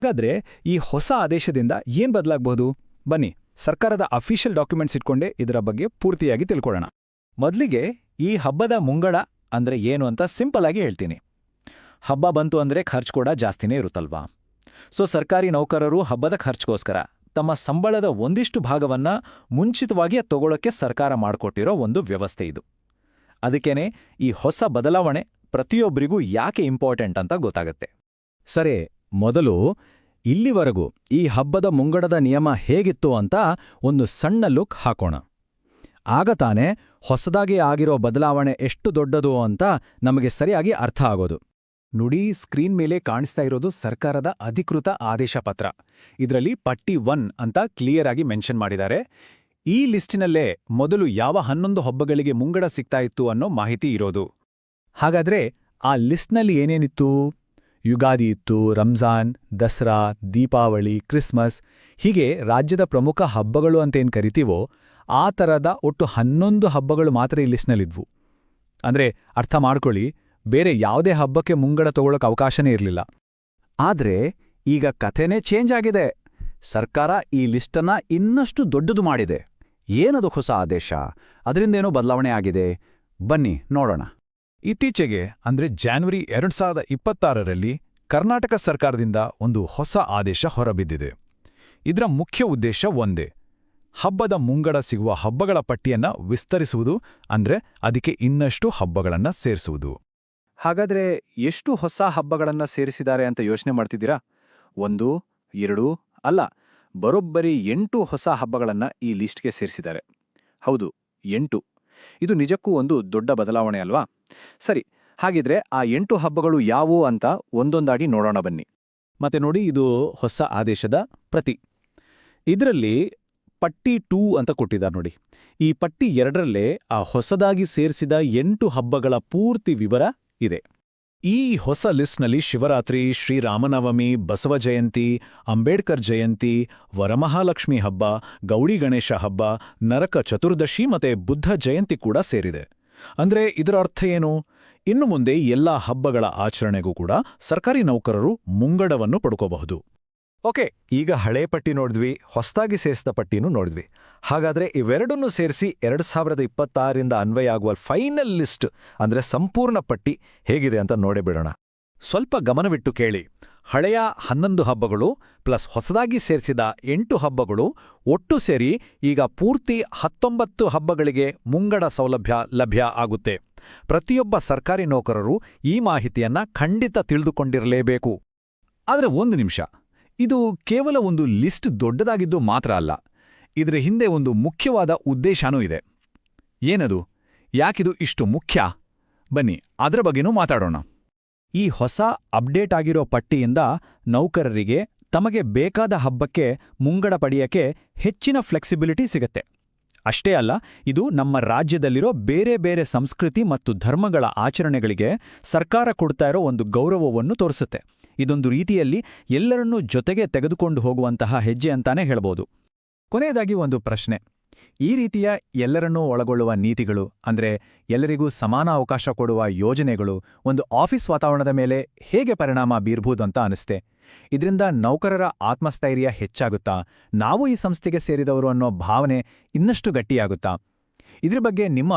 ಹಾಗಾದ್ರೆ ಈ ಹೊಸ ಆದೇಶದಿಂದ ಏನ್ ಬದಲಾಗಬಹುದು? ಬನ್ನಿ, ಸರ್ಕಾರದ ಅಫಿಷಿಯಲ್ ಡಾಕ್ಯುಮೆಂಟ್ಸ್ ಇಟ್ಕೊಂಡೇ ಇದರ ಬಗ್ಗೆ ಪೂರ್ತಿಯಾಗಿ ತಿಳ್ಕೊಳ್ಳೋಣ. ಮೊದಲಿಗೆ ಈ ಹಬ್ಬದ ಮುಂಗಡ ಅಂದ್ರೆ ಏನು ಅಂತ ಸಿಂಪಲ್ ಆಗಿ ಹೇಳ್ತೀನಿ. ಹಬ್ಬ ಬಂತು ಅಂದ್ರೆ ಖರ್ಚು ಕೂಡ ಜಾಸ್ತಿನೇ ಇರುತ್ತಲ್ವಾ? ಸೊ ಸರ್ಕಾರಿ ನೌಕರರು ಹಬ್ಬದ ಖರ್ಚಿಗೋಸ್ಕರ ತಮ್ಮ ಸಂಬಳದ ಒಂದಿಷ್ಟು ಭಾಗವನ್ನ ಮುಂಚಿತವಾಗಿ ತಗೊಳ್ಳೋಕ್ಕೆ ಸರ್ಕಾರ ಮಾಡಿಕೊಟ್ಟಿರೋ ಒಂದು ವ್ಯವಸ್ಥೆ ಇದು. ಅದಕ್ಕೇನೆ ಈ ಹೊಸ ಬದಲಾವಣೆ ಪ್ರತಿಯೊಬ್ಬರಿಗೂ ಯಾಕೆ ಇಂಪಾರ್ಟೆಂಟ್ ಅಂತ ಗೊತ್ತಾಗತ್ತೆ. ಸರಿ, ಮೊದಲು ಇಲ್ಲಿವರೆಗೂ ಈ ಹಬ್ಬದ ಮುಂಗಡದ ನಿಯಮ ಹೇಗಿತ್ತು ಅಂತ ಒಂದು ಸಣ್ಣ ಲುಕ್ ಹಾಕೋಣ. ಆಗ ತಾನೇ ಹೊಸದಾಗಿ ಆಗಿರೋ ಬದಲಾವಣೆ ಎಷ್ಟು ದೊಡ್ಡದು ಅಂತ ನಮಗೆ ಸರಿಯಾಗಿ ಅರ್ಥ ಆಗೋದು. ನುಡಿ ಸ್ಕ್ರೀನ್ ಮೇಲೆ ಕಾಣಿಸ್ತಾ ಇರೋದು ಸರ್ಕಾರದ ಅಧಿಕೃತ ಆದೇಶ ಪತ್ರ. ಇದರಲ್ಲಿ ಪಟ್ಟಿ 1 ಅಂತ ಕ್ಲಿಯರ್ ಆಗಿ ಮೆನ್ಷನ್ ಮಾಡಿದ್ದಾರೆ. ಈ ಲಿಸ್ಟಿನಲ್ಲೇ ಮೊದಲು ಯಾವ 11 ಹಬ್ಬಗಳಿಗೆ ಮುಂಗಡ ಸಿಗ್ತಾ ಇತ್ತು ಅನ್ನೋ ಮಾಹಿತಿ ಇರೋದು. ಹಾಗಾದ್ರೆ ಆ ಲಿಸ್ಟ್ನಲ್ಲಿ ಏನೇನಿತ್ತು? ಯುಗಾದಿ ಇತ್ತು, ರಂಜಾನ್, ದಸರಾ, ದೀಪಾವಳಿ, ಕ್ರಿಸ್ಮಸ್, ಹೀಗೆ ರಾಜ್ಯದ ಪ್ರಮುಖ ಹಬ್ಬಗಳು ಅಂತೇನು ಕರಿತೀವೋ ಆ ಥರದ ಒಟ್ಟು 11 ಹಬ್ಬಗಳು ಮಾತ್ರ ಈ ಲಿಸ್ಟ್ನಲ್ಲಿದ್ವು. ಅಂದ್ರೆ ಅರ್ಥ ಮಾಡ್ಕೊಳ್ಳಿ, ಬೇರೆ ಯಾವುದೇ ಹಬ್ಬಕ್ಕೆ ಮುಂಗಡ ತಗೊಳ್ಳೋಕೆ ಅವಕಾಶನೇ ಇರಲಿಲ್ಲ. ಆದ್ರೆ ಈಗ ಕಥೆನೇ ಚೇಂಜ್ ಆಗಿದೆ. ಸರ್ಕಾರ ಈ ಲಿಸ್ಟನ್ನ ಇನ್ನಷ್ಟು ದೊಡ್ಡದು ಮಾಡಿದೆ. ಏನದು ಹೊಸ ಆದೇಶ? ಅದರಿಂದೇನೋ ಬದಲಾವಣೆ ಆಗಿದೆ. ಬನ್ನಿ ನೋಡೋಣ. ಇತ್ತೀಚೆಗೆ ಅಂದ್ರೆ ಜನವರಿ 2026ರಲ್ಲಿ ಕರ್ನಾಟಕ ಸರ್ಕಾರದಿಂದ ಒಂದು ಹೊಸ ಆದೇಶ ಹೊರಬಿದ್ದಿದೆ. ಇದರ ಮುಖ್ಯ ಉದ್ದೇಶ ಒಂದೇ: ಹಬ್ಬದ ಮುಂಗಡ ಸಿಗುವ ಹಬ್ಬಗಳ ಪಟ್ಟಿಯನ್ನ ವಿಸ್ತರಿಸುವುದು, ಅಂದ್ರೆ ಅದಕ್ಕೆ ಇನ್ನಷ್ಟು ಹಬ್ಬಗಳನ್ನ ಸೇರಿಸುವುದು. ಹಾಗಾದ್ರೆ ಎಷ್ಟು ಹೊಸ ಹಬ್ಬಗಳನ್ನ ಸೇರಿಸಿದ್ದಾರೆ ಅಂತ ಯೋಚನೆ ಮಾಡ್ತಿದ್ದೀರಾ? 1, 2 ಅಲ್ಲ, ಬರೋಬ್ಬರಿ 8 ಹೊಸ ಹಬ್ಬಗಳನ್ನ ಈ ಲಿಸ್ಟ್ಗೆ ಸೇರಿಸಿದ್ದಾರೆ. ಹೌದು, 8. ಇದು ನಿಜಕ್ಕೂ ಒಂದು ದೊಡ್ಡ ಬದಲಾವಣೆ ಅಲ್ವಾ? ಸರಿ, ಹಾಗಿದ್ರೆ ಆ 8 ಹಬ್ಬಗಳು ಯಾವುವು ಅಂತ ಒಂದೊಂದಾಗಿ ನೋಡೋಣ ಬನ್ನಿ. ಮತ್ತೆ ನೋಡಿ, ಇದು ಹೊಸ ಆದೇಶದ ಪ್ರತಿ. ಇದರಲ್ಲಿ ಪಟ್ಟಿ 2 ಅಂತ ಕೊಟ್ಟಿದ್ದಾರೆ ನೋಡಿ. ಈ ಪಟ್ಟಿ 2ರಲ್ಲೇ ಆ ಹೊಸದಾಗಿ ಸೇರಿಸಿದ 8 ಹಬ್ಬಗಳ ಪೂರ್ತಿ ವಿವರ ಇದೆ. ಈ ಹೊಸ ಲಿಸ್ಟ್ನಲ್ಲಿ ಶಿವರಾತ್ರಿ, ಶ್ರೀರಾಮನವಮಿ, ಬಸವ ಜಯಂತಿ, ಅಂಬೇಡ್ಕರ್ ಜಯಂತಿ, ವರಮಹಾಲಕ್ಷ್ಮಿ ಹಬ್ಬ, ಗೌಡಿ ಗಣೇಶ ಹಬ್ಬ, ನರಕ ಚತುರ್ದಶಿ ಮತ್ತೆ ಬುದ್ಧ ಜಯಂತಿ ಕೂಡ ಸೇರಿದೆ. ಅಂದ್ರೆ ಇದರ ಅರ್ಥ ಏನು? ಇನ್ನು ಮುಂದೆ ಎಲ್ಲಾ ಹಬ್ಬಗಳ ಆಚರಣೆಗೂ ಕೂಡ ಸರ್ಕಾರಿ ನೌಕರರು ಮುಂಗಡವನ್ನು ಪಡ್ಕೋಬಹುದು. ಓಕೆ, ಈಗ ಹಳೇ ಪಟ್ಟಿ ನೋಡಿದ್ವಿ, ಹೊಸದಾಗಿ ಸೇರಿಸಿದ ಪಟ್ಟಿನೂ ನೋಡಿದ್ವಿ. ಹಾಗಾದ್ರೆ ಇವೆರಡನ್ನೂ ಸೇರಿಸಿ 2026ರಿಂದ ಅನ್ವಯ ಆಗುವ ಫೈನಲ್ ಲಿಸ್ಟ್ ಅಂದ್ರೆ ಸಂಪೂರ್ಣ ಪಟ್ಟಿ ಹೇಗಿದೆ ಅಂತ ನೋಡೇ ಬಿಡೋಣ. ಸ್ವಲ್ಪ ಗಮನವಿಟ್ಟು ಕೇಳಿ. ಹಳೆಯ 11 ಹಬ್ಬಗಳು ಪ್ಲಸ್ ಹೊಸದಾಗಿ ಸೇರಿಸಿದ 8 ಹಬ್ಬಗಳು ಒಟ್ಟು ಸೇರಿ ಈಗ ಪೂರ್ತಿ 19 ಹಬ್ಬಗಳಿಗೆ ಮುಂಗಡ ಸೌಲಭ್ಯ ಲಭ್ಯ ಆಗುತ್ತೆ. ಪ್ರತಿಯೊಬ್ಬ ಸರ್ಕಾರಿ ನೌಕರರು ಈ ಮಾಹಿತಿಯನ್ನ ಖಂಡಿತ ತಿಳಿದುಕೊಂಡಿರಲೇಬೇಕು. ಆದ್ರೆ ಒಂದು ನಿಮಿಷ, ಇದು ಕೇವಲ ಒಂದು ಲಿಸ್ಟ್ ದೊಡ್ಡದಾಗಿದ್ದು ಮಾತ್ರ ಅಲ್ಲ. ಇದರ ಹಿಂದೆ ಒಂದು ಮುಖ್ಯವಾದ ಉದ್ದೇಶನೂ ಇದೆ. ಏನದು? ಯಾಕಿದು ಇಷ್ಟು ಮುಖ್ಯ? ಬನ್ನಿ ಅದರ ಬಗ್ಗೆನೂ ಮಾತಾಡೋಣ. ಈ ಹೊಸ ಅಪ್ಡೇಟ್ ಆಗಿರೋ ಪಟ್ಟಿಯಿಂದ ನೌಕರರಿಗೆ ತಮಗೆ ಬೇಕಾದ ಹಬ್ಬಕ್ಕೆ ಮುಂಗಡ ಪಡೆಯಕ್ಕೆ ಹೆಚ್ಚಿನ ಫ್ಲೆಕ್ಸಿಬಿಲಿಟಿ ಸಿಗತ್ತೆ. ಅಷ್ಟೇ ಅಲ್ಲ, ಇದು ನಮ್ಮ ರಾಜ್ಯದಲ್ಲಿರೋ ಬೇರೆ ಬೇರೆ ಸಂಸ್ಕೃತಿ ಮತ್ತು ಧರ್ಮಗಳ ಆಚರಣೆಗಳಿಗೆ ಸರ್ಕಾರ ಕೊಡ್ತಾ ಇರೋ ಒಂದು ಗೌರವವನ್ನು ತೋರಿಸುತ್ತೆ. ಇದೊಂದು ರೀತಿಯಲ್ಲಿ ಎಲ್ಲರನ್ನೂ ಜೊತೆಗೆ ತೆಗೆದುಕೊಂಡು ಹೋಗುವಂತಹ ಹೆಜ್ಜೆ ಅಂತಾನೆ ಹೇಳ್ಬೋದು. ಕೊನೆಯದಾಗಿ ಒಂದು ಪ್ರಶ್ನೆ: ಈ ರೀತಿಯ ಎಲ್ಲರನ್ನೂ ಒಳಗೊಳ್ಳುವ ನೀತಿಗಳು, ಅಂದ್ರೆ ಎಲ್ಲರಿಗೂ ಸಮಾನ ಅವಕಾಶ ಕೊಡುವ ಯೋಜನೆಗಳು ಒಂದು ಆಫೀಸ್ ವಾತಾವರಣದ ಮೇಲೆ ಹೇಗೆ ಪರಿಣಾಮ ಬೀರ್ಬೋದು ಅಂತ ಅನಿಸ್ತೆ? ಇದರಿಂದ ನೌಕರರ ಆತ್ಮಸ್ಥೈರ್ಯ ಹೆಚ್ಚಾಗುತ್ತಾ? ನಾವು ಈ ಸಂಸ್ಥೆಗೆ ಸೇರಿದವರು ಅನ್ನೋ ಭಾವನೆ ಇನ್ನಷ್ಟು ಗಟ್ಟಿಯಾಗುತ್ತಾ? ಇದ್ರ ಬಗ್ಗೆ ನಿಮ್ಮ